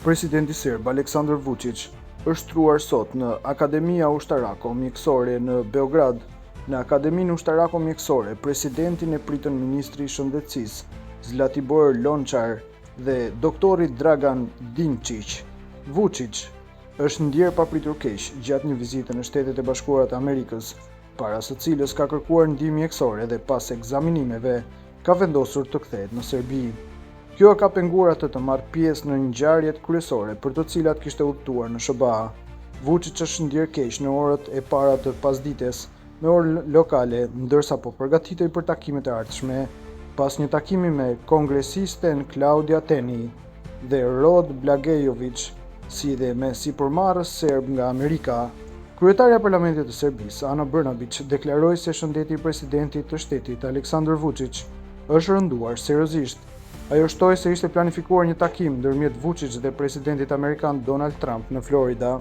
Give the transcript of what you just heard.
Presidenti serb Aleksandar Vučić është shtruar sot në Akademia Ushtarako-Mjekësore në Beograd. Në Akademinë Ushtarako-Mjekësore, presidentin e pritën ministri i Shëndetësisë Zlatibor Lončar dhe doktori Dragan Dinčić. Vučić është ndjerë papritur keq gjatë një vizite në Shtetet e Bashkuara të Amerikës, para së cilës ka kërkuar ndihmë mjekësore dhe pas ekzaminimeve ka vendosur të kthehet në Serbi. Kjo e ka penguar atë të marrë pjesë në ngjarjet kryesore për të cilat kishte udhëtuar në SBA. Vučić është ndjerë keq në orët e para të pasdites me orë lokale, ndërsa po përgatitej për takimet e ardhshme pas një takimi me kongresisten Claudia Teni dhe Rod Blagejović, si dhe me sipërmarrës serb nga Amerika. Kryetarja e Parlamentit të Serbisë, Ana Brnabić, deklaroi se shëndeti i presidentit të shtetit Aleksandar Vučić është rënduar seriozisht. Ajo shtoi se ishte planifikuar një takim ndërmjet Vučić dhe presidentit amerikan Donald Trump në Florida.